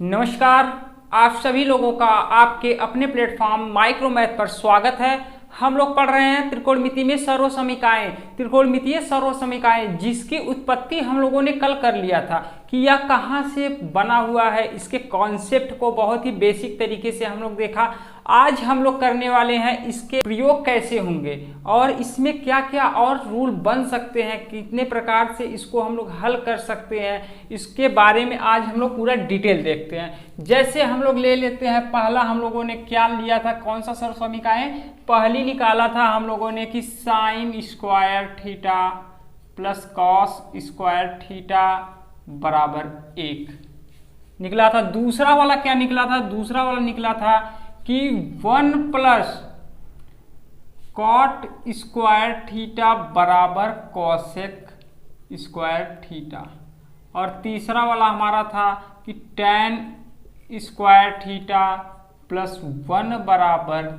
नमस्कार। आप सभी लोगों का आपके अपने प्लेटफॉर्म माइक्रो मैथ पर स्वागत है। हम लोग पढ़ रहे हैं त्रिकोणमिति में सर्वसमीकाएं, त्रिकोणमितीय सर्वसमीकाएं, जिसकी उत्पत्ति हम लोगों ने कल कर लिया था कि यह कहाँ से बना हुआ है। इसके कॉन्सेप्ट को बहुत ही बेसिक तरीके से हम लोग देखा। आज हम लोग करने वाले हैं इसके प्रयोग कैसे होंगे और इसमें क्या क्या और रूल बन सकते हैं, कितने प्रकार से इसको हम लोग हल कर सकते हैं, इसके बारे में आज हम लोग पूरा डिटेल देखते हैं। जैसे हम लोग ले लेते हैं, पहला हम लोगों ने क्या लिया था, कौन सा सर्वसमीकाएं, पहली निकाला था हम लोगों ने कि sine square theta plus cos square theta बराबर 1 निकला था। दूसरा वाला क्या निकला था, दूसरा वाला निकला था कि 1 प्लस कॉट स्क्वायर थीटा बराबर कॉसेक स्क्वायर थीटा, और तीसरा वाला हमारा था कि tan स्क्वायर थीटा प्लस 1 बराबर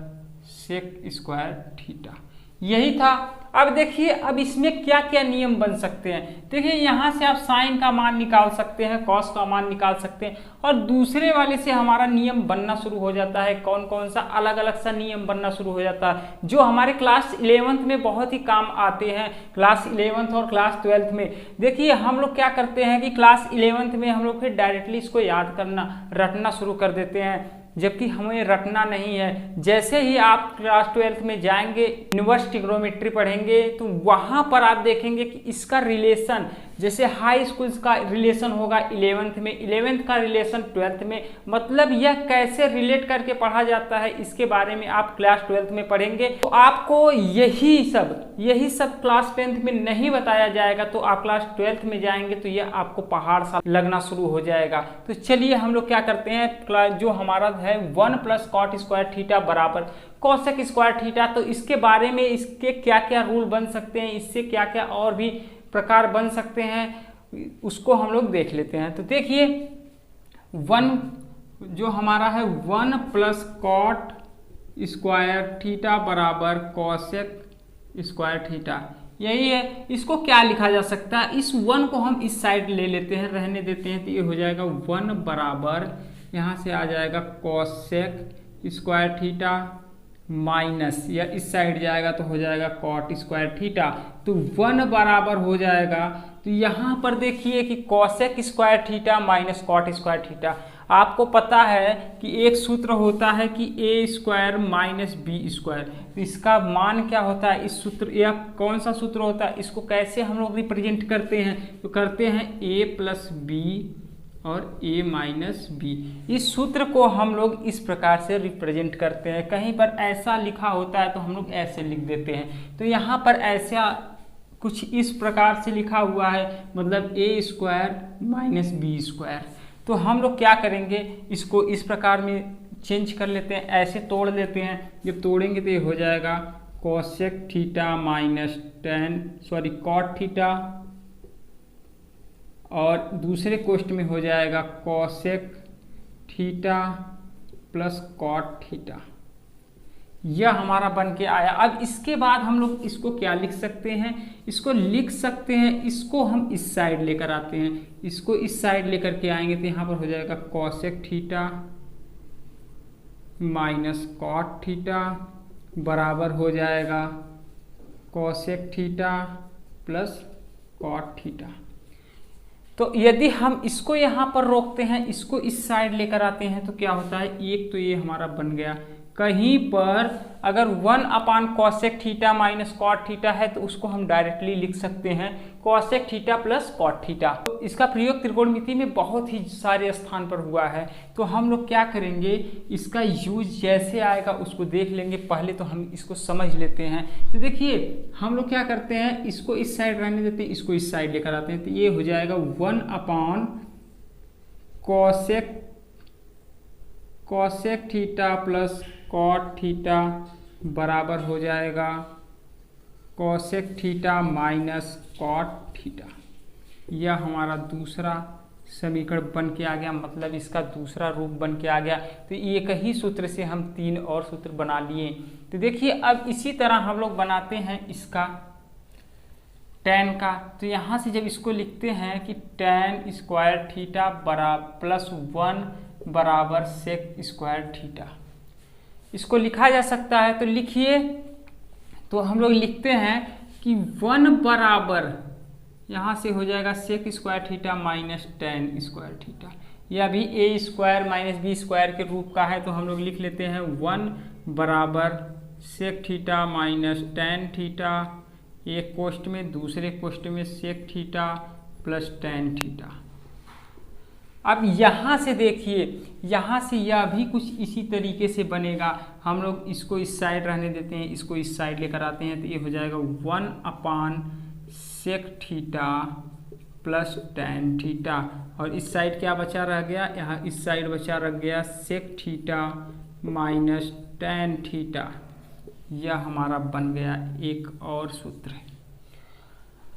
सेक स्क्वायर थीटा। यही था। अब देखिए, अब इसमें क्या क्या नियम बन सकते हैं। देखिए, यहाँ से आप साइन का मान निकाल सकते हैं, कॉस का मान निकाल सकते हैं, और दूसरे वाले से हमारा नियम बनना शुरू हो जाता है। कौन कौन सा अलग अलग सा नियम बनना शुरू हो जाता है जो हमारे क्लास 11th में बहुत ही काम आते हैं। क्लास 11th और क्लास 12th में देखिए हम लोग क्या करते हैं कि क्लास 11th में हम लोग फिर डायरेक्टली इसको याद करना, रटना शुरू कर देते हैं, जबकि हमें रटना नहीं है। जैसे ही आप क्लास 12th में जाएंगे, इनवर्स ट्रिग्नोमेट्री पढ़ेंगे, तो वहां पर आप देखेंगे कि इसका रिलेशन, जैसे हाई स्कूल्स का रिलेशन होगा 11th में, 11th का रिलेशन 12th में, मतलब यह कैसे रिलेट करके पढ़ा जाता है इसके बारे में आप क्लास 12th में पढ़ेंगे। तो आपको यही सब क्लास 10th में नहीं बताया जाएगा, तो आप क्लास 12th में जाएंगे तो यह आपको पहाड़ सा लगना शुरू हो जाएगा। तो चलिए हम लोग क्या करते हैं, जो हमारा है 1 प्लस कॉट स्क्वायर थीटा बराबर कॉसेक स्क्वायर थीटा, तो इसके बारे में इसके क्या क्या रूल बन सकते हैं, इससे क्या क्या और भी प्रकार बन सकते हैं, उसको हम लोग देख लेते हैं। तो देखिए, 1 जो हमारा है 1 प्लस कॉट स्क्वायर थीटा बराबर कॉसेक स्क्वायर थीटा, यही है। इसको क्या लिखा जा सकता है, इस 1 को हम इस साइड ले लेते हैं, रहने देते हैं, तो ये हो जाएगा 1 बराबर, यहाँ से आ जाएगा कॉसेक स्क्वायर थीटा माइनस, या इस साइड जाएगा तो हो जाएगा कॉट स्क्वायर थीटा, तो 1 बराबर हो जाएगा। तो यहाँ पर देखिए कि cosec square theta minus cot square theta, आपको पता है कि एक सूत्र होता है कि A square minus B square, तो इसका मान क्या होता है, इस सूत्र, यह कौन सा सूत्र होता है, इसको कैसे हम लोग रिप्रेजेंट करते हैं, तो करते हैं ए प्लस बी और a माइनस बी। इस सूत्र को हम लोग इस प्रकार से रिप्रेजेंट करते हैं। कहीं पर ऐसा लिखा होता है तो हम लोग ऐसे लिख देते हैं, तो यहाँ पर ऐसा कुछ इस प्रकार से लिखा हुआ है, मतलब a square minus B square. तो हम लोग क्या करेंगे, इसको इस प्रकार में चेंज कर लेते हैं, ऐसे तोड़ लेते हैं। जब तोड़ेंगे तो ये हो जाएगा cosec theta minus cot theta, और दूसरे कोष्ठ में हो जाएगा cosec theta plus cot theta. यह हमारा बन के आया। अब इसके बाद हम लोग इसको क्या लिख सकते हैं, इसको लिख सकते हैं, इसको हम इस साइड लेकर आते हैं, इसको इस साइड लेकर के आएंगे तो यहाँ पर हो जाएगा cosec theta minus cot theta बराबर हो जाएगा cosec theta plus cot theta. तो यदि हम इसको यहाँ पर रोकते हैं, इसको इस साइड लेकर आते हैं, तो क्या होता है, एक तो ये हमारा बन गया। कहीं पर अगर 1 upon cosec theta minus cot theta है तो उसको हम डायरेक्टली लिख सकते हैं cosec theta plus cot theta. तो इसका प्रयोग त्रिकोणमिति में बहुत ही सारे स्थान पर हुआ है। तो हम लोग क्या करेंगे, इसका यूज जैसे आएगा उसको देख लेंगे, पहले तो हम इसको समझ लेते हैं। तो देखिए हम लोग क्या करते हैं, इसको इस साइड रहने देते हैं, इसको इस साइड लेकर आते हैं, तो ये हो जाएगा 1 upon cosec theta plus cot theta बराबर हो जाएगा cosec theta minus cot theta. यह हमारा दूसरा समीकरण बन के आ गया, मतलब इसका दूसरा रूप बन के आ गया। तो एक ही सूत्र से हम 3 और सूत्र बना लिए। तो देखिए अब इसी तरह हम लोग बनाते हैं इसका tan का। तो यहाँ से जब इसको लिखते हैं कि tan स्क्वायर थीटा बराबर प्लस 1 बराबर सेक स्क्वायर थीटा। इसको लिखा जा सकता है, तो लिखिए। तो हम लोग लिखते हैं कि 1 बराबर यहाँ से हो जाएगा sec square theta minus tan square theta. यह भी A square minus B square के रूप का है, तो हम लोग लिख लेते हैं 1 बराबर sec theta minus tan theta, एक कोष्ठ में, दूसरे कोष्ठ में sec theta plus tan theta. अब यहाँ से देखिए, यहाँ से यह भी कुछ इसी तरीके से बनेगा। हम लोग इसको इस साइड रहने देते हैं, इसको इस साइड लेकर आते हैं, तो ये हो जाएगा 1 upon sec theta plus tan theta. और इस साइड क्या बचा रह गया, यहाँ इस साइड बचा रह गया sec theta minus tan theta. यह हमारा बन गया एक और सूत्र।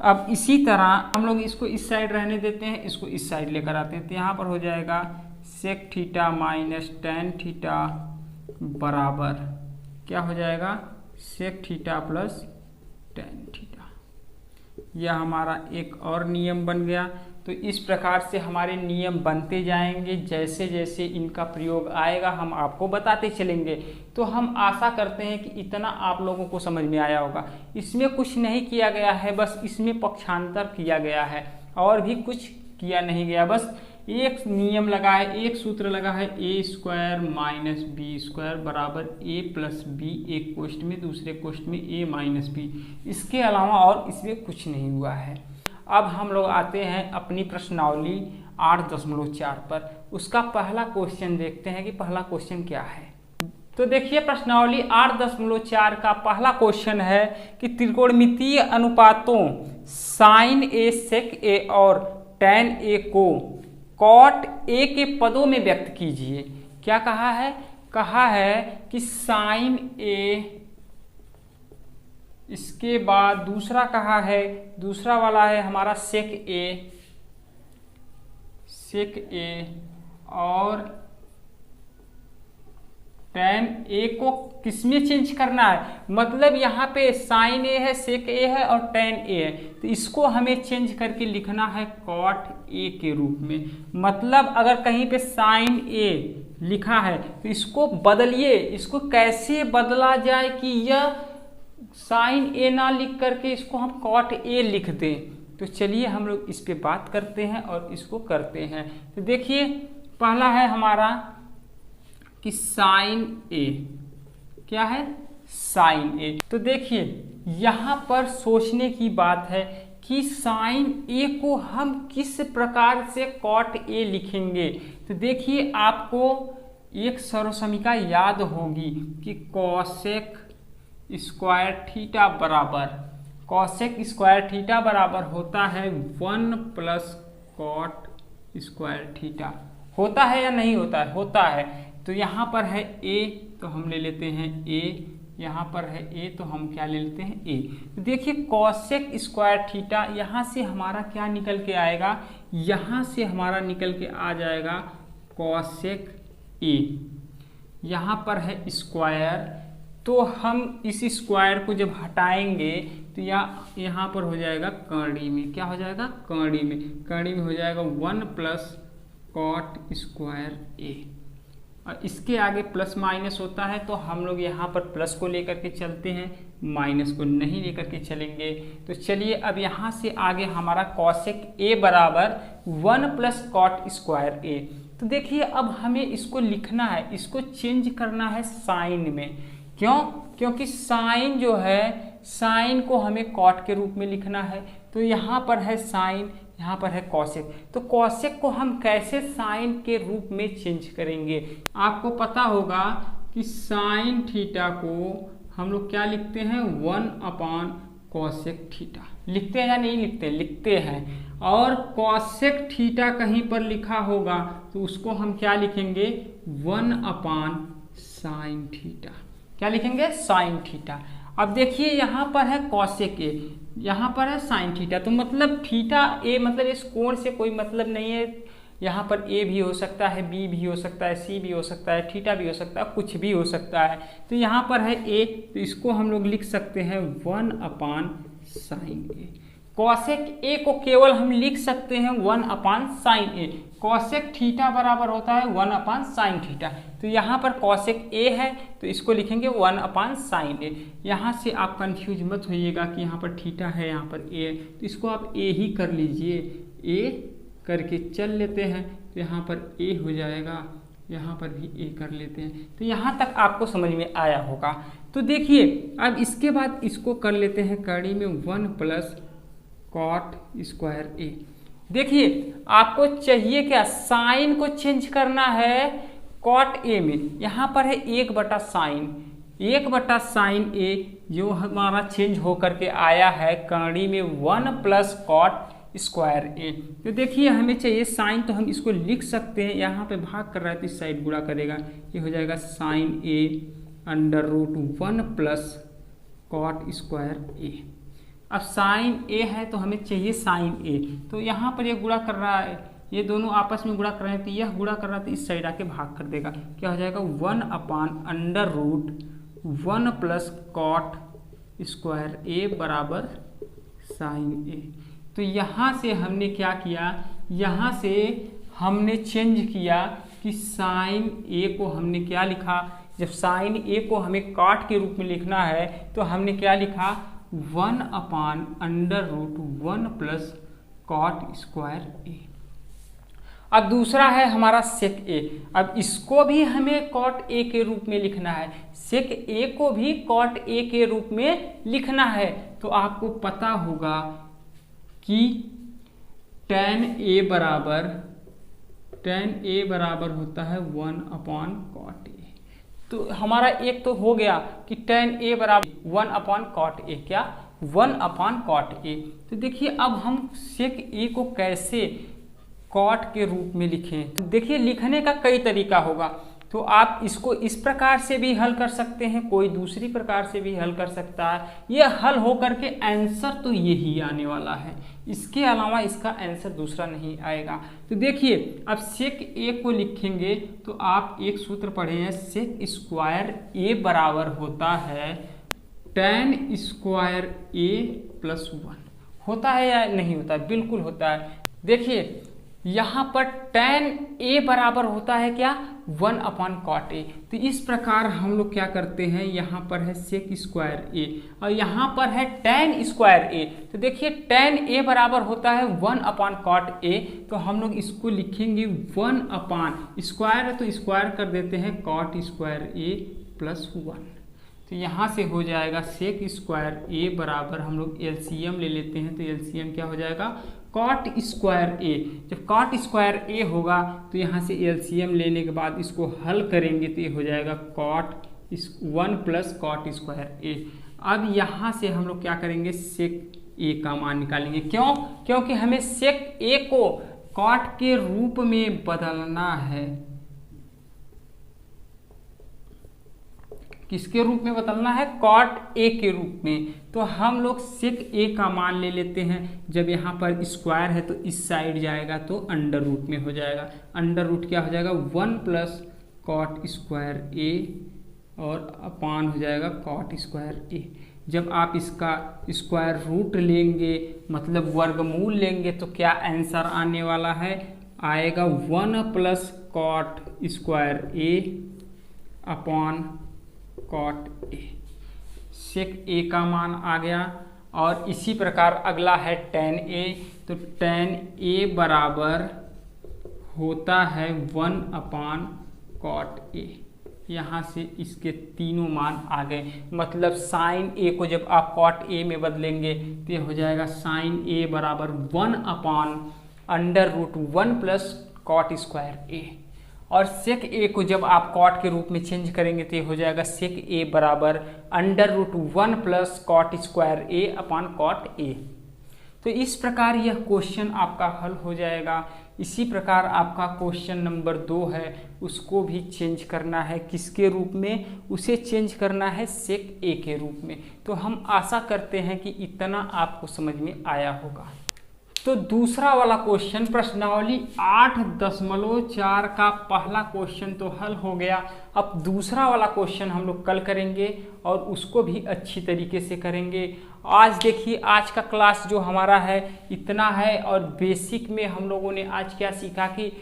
अब इसी तरह हम लोग इसको इस साइड रहने देते हैं, इसको इस साइड लेकर आते हैं, तो यहाँ पर हो जाएगा sec theta minus tan theta बराबर क्या हो जाएगा, sec theta plus tan theta. यह हमारा एक और नियम बन गया। तो इस प्रकार से हमारे नियम बनते जाएंगे, जैसे जैसे इनका प्रयोग आएगा हम आपको बताते चलेंगे। तो हम आशा करते हैं कि इतना आप लोगों को समझ में आया होगा। इसमें कुछ नहीं किया गया है, बस इसमें पक्षांतर किया गया है, और भी कुछ किया नहीं गया। बस एक नियम लगा है, एक सूत्र लगा है, ए स्क्वायर माइनस बी स्क्वायर बराबर ए प्लस बी, एक कोष्ठ में, दूसरे कोष्ठ में ए माइनस बी। इसके अलावा और इसमें कुछ नहीं हुआ है। अब हम लोग आते हैं अपनी प्रश्नावली 8.4 पर। उसका पहला क्वेश्चन देखते हैं कि पहला क्वेश्चन क्या है। तो देखिए, प्रश्नावली 8.4 का पहला क्वेश्चन है कि त्रिकोणमितीय अनुपातों साइन ए, सेक ए और टेन ए को कॉट ए के पदों में व्यक्त कीजिए। क्या कहा है? कहा है कि साइन ए, इसके बाद दूसरा कहा है, दूसरा वाला है हमारा सेक ए, सेक ए और टेन ए को किसमें चेंज करना है। मतलब यहाँ पे साइन ए है, सेक ए है और टेन ए है, तो इसको हमें चेंज करके लिखना है कॉट ए के रूप में। मतलब अगर कहीं पे साइन ए लिखा है तो इसको बदलिए। इसको कैसे बदला जाए कि यह साइन ए ना लिख करके इसको हम कॉट ए लिख दें। तो चलिए हम लोग इस पे बात करते हैं और इसको करते हैं। तो देखिए, पहला है हमारा कि साइन ए, क्या है, साइन ए। तो देखिए यहाँ पर सोचने की बात है कि साइन ए को हम किस प्रकार से कॉट ए लिखेंगे। तो देखिए, आपको एक सर्वसमीका याद होगी कि कॉसेक स्क्वायर थीटा बराबर, कॉसेक स्क्वायर थीटा बराबर होता है 1 प्लस कॉट स्क्वायर थीटा। होता है या नहीं होता है? होता है। तो यहाँ पर है ए, तो हम ले लेते हैं ए, यहाँ पर है ए, तो हम क्या ले लेते हैं ए। तो देखिए, कॉसेक स्क्वायर थीटा, यहाँ से हमारा क्या निकल के आएगा, यहाँ से हमारा निकल के आ जाएगा कॉसेक ए। यहाँ पर है स्क्वायर, तो हम इस स्क्वायर को जब हटाएंगे तो यहाँ पर हो जाएगा कड़ी में, क्या हो जाएगा, कड़ी में। कड़ी में हो जाएगा 1 प्लस कॉट स्क्वायर ए। और इसके आगे प्लस माइनस होता है, तो हम लोग यहाँ पर प्लस को लेकर के चलते हैं, माइनस को नहीं लेकर के चलेंगे। तो चलिए, अब यहाँ से आगे हमारा कॉसेक ए बराबर 1 प्लस कॉट स्क्वायर ए। तो देखिए, अब हमें इसको लिखना है, इसको चेंज करना है साइन में। क्यों? क्योंकि साइन जो है, साइन को हमें कॉट के रूप में लिखना है। तो यहाँ पर है साइन, यहाँ पर है कॉसेक। तो कॉसेक को हम कैसे साइन के रूप में चेंज करेंगे? आपको पता होगा कि साइन थीटा को हम लोग क्या लिखते हैं, 1 अपान कॉसेक थीटा। लिखते हैं या नहीं लिखते? लिखते हैं। और कॉसेक थीटा कहीं पर लिखा होगा तो उसको हम क्या लिखेंगे, 1 अपान साइन थीटा। क्या लिखेंगे, साइन थीटा। अब देखिए, यहाँ पर है कॉसेक ए, यहाँ पर है साइन थीटा। तो मतलब थीटा ए, मतलब इस कोण से कोई मतलब नहीं है। यहाँ पर ए भी हो सकता है, बी भी हो सकता है, सी भी हो सकता है, थीटा भी हो सकता है, कुछ भी हो सकता है। तो यहाँ पर है ए, तो इसको हम लोग लिख सकते हैं 1 अपान साइन ए। कॉसेक ए को केवल हम लिख सकते हैं 1 अपान साइन ए। कॉसेक थीटा बराबर होता है 1 अपान साइन थीटा। तो यहाँ पर कॉसेक ए है तो इसको लिखेंगे 1 अपान साइन ए। यहाँ से आप कंफ्यूज मत होइएगा कि यहाँ पर थीटा है यहाँ पर ए है, तो इसको आप ए ही कर लीजिए, ए करके चल लेते हैं तो यहाँ पर ए हो जाएगा, यहाँ पर भी ए कर लेते हैं। तो यहाँ तक आपको समझ में आया होगा। तो देखिए अब इसके बाद इसको कर लेते हैं कड़ी में 1 प्लस कॉट स्क्वायर ए। देखिए आपको चाहिए क्या, साइन को चेंज करना है कॉट ए में। यहाँ पर है 1/साइन ए जो हमारा चेंज होकर के आया है कड़ी में 1 प्लस कॉट स्क्वायर ए। तो देखिए हमें चाहिए साइन, तो हम इसको लिख सकते हैं, यहाँ पे भाग कर रहा है तो इस साइड गुणा करेगा, ये हो जाएगा sine A under root 1 plus cot square A. अब साइन ए है तो हमें चाहिए साइन ए, तो यहाँ पर ये गुणा कर रहा है, ये दोनों आपस में गुणा कर रहे हैं तो यह गुणा कर रहा है तो इस साइड आके भाग कर देगा, क्या हो जाएगा 1 upon under root 1 plus cot square A बराबर साइन ए। तो यहाँ से हमने क्या किया, यहाँ से हमने चेंज किया कि साइन ए को हमने क्या लिखा, जब साइन ए को हमें कॉट के रूप में लिखना है तो हमने क्या लिखा 1 upon under root 1 plus cot square A. अब दूसरा है हमारा सेक ए, अब इसको भी हमें कॉट ए के रूप में लिखना है, सेक ए को भी कॉट ए के रूप में लिखना है। तो आपको पता होगा कि tan ए बराबर होता है 1 अपान कॉट ए। तो हमारा एक तो हो गया कि tan ए बराबर 1 अपान कॉट ए, क्या 1 अपान कॉट ए। तो देखिए अब हम सेक ए को कैसे कॉट के रूप में लिखें, तो देखिए लिखने का कई तरीका होगा। तो आप इसको इस प्रकार से भी हल कर सकते हैं, कोई दूसरी प्रकार से भी हल कर सकता है। यह हल हो करके आंसर तो यही आने वाला है, इसके अलावा इसका आंसर दूसरा नहीं आएगा। तो देखिए अब सेक ए को लिखेंगे तो आप एक सूत्र पढ़े हैं, सेक स्क्वायर ए बराबर होता है tan स्क्वायर ए प्लस 1। होता है या नहीं होता? बिल्कुल होता है। देखिए यहाँ पर tan ए बराबर होता है क्या 1 अपान कॉट ए। तो इस प्रकार हम लोग क्या करते हैं, यहाँ पर है सेक स्क्वायर ए और यहाँ पर है tan स्क्वायर ए। तो देखिए tan ए बराबर होता है 1 अपान कॉट ए, तो हम लोग इसको लिखेंगे 1 अपान स्क्वायर है तो स्क्वायर कर देते हैं कॉट स्क्वायर ए प्लस 1। तो यहाँ से हो जाएगा सेक स्क्वायर ए बराबर, हम लोग एलसीएम ले लेते हैं तो एलसीएम क्या हो जाएगा कॉट स्क्वायर ए। जब कॉट स्क्वायर ए होगा तो यहाँ से एलसीएम लेने के बाद इसको हल करेंगे तो ये हो जाएगा cot 1 plus cot square A. अब यहाँ से हम लोग क्या करेंगे, सेक ए का मान निकालेंगे। क्यों? क्योंकि हमें सेक ए को कॉट के रूप में बदलना है। किसके रूप में बदलना है? कॉट ए के रूप में। तो हम लोग सेक ए का मान ले लेते हैं। जब यहाँ पर स्क्वायर है तो इस साइड जाएगा तो अंडर रूट में हो जाएगा। अंडर रूट क्या हो जाएगा 1 प्लस कॉट स्क्वायर ए और अपान हो जाएगा कॉट स्क्वायर ए। जब आप इसका स्क्वायर रूट लेंगे मतलब वर्गमूल लेंगे तो क्या आंसर आने वाला है, आएगा 1 plus cot square A upon cot A. Sec A का मान आ गया। और इसी प्रकार अगला है tan ए। तो tan ए बराबर होता है 1 अपान कॉट ए। यहाँ से इसके तीनों मान आ गए, मतलब साइन ए को जब आप कॉट ए में बदलेंगे तो ये हो जाएगा साइन ए बराबर 1 upon under root 1 plus cot square A. और सेक ए को जब आप कॉट के रूप में चेंज करेंगे तो ये हो जाएगा सेक ए बराबर under root 1 plus cot square A upon cot A. तो इस प्रकार यह क्वेश्चन आपका हल हो जाएगा। इसी प्रकार आपका क्वेश्चन नंबर 2 है, उसको भी चेंज करना है। किसके रूप में? उसे चेंज करना है सेक ए के रूप में। तो हम आशा करते हैं कि इतना आपको समझ में आया होगा। तो दूसरा वाला क्वेश्चन प्रश्नावली 8.4 का पहला क्वेश्चन तो हल हो गया। अब दूसरा वाला क्वेश्चन हम लोग कल करेंगे और उसको भी अच्छी तरीके से करेंगे। आज देखिए, आज का क्लास जो हमारा है इतना है, और बेसिक में हम लोगों ने आज क्या सीखा कि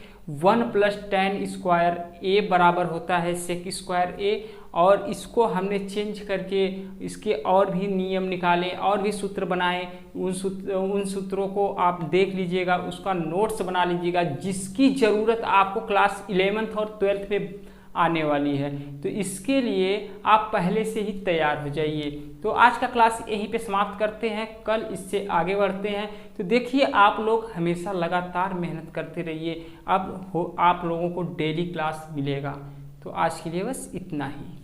1 + tan स्क्वायर ए बराबर होता है sec स्क्वायर ए, और इसको हमने चेंज करके इसके और भी नियम निकाले और भी सूत्र बनाए। उन सूत्रों को आप देख लीजिएगा, उसका नोट्स बना लीजिएगा, जिसकी ज़रूरत आपको क्लास 11th और 12th में आने वाली है। तो इसके लिए आप पहले से ही तैयार हो जाइए। तो आज का क्लास यहीं पे समाप्त करते हैं, कल इससे आगे बढ़ते हैं। तो देखिए, आप लोग हमेशा लगातार मेहनत करते रहिए, अब आप लोगों को डेली क्लास मिलेगा। तो आज के लिए बस इतना ही।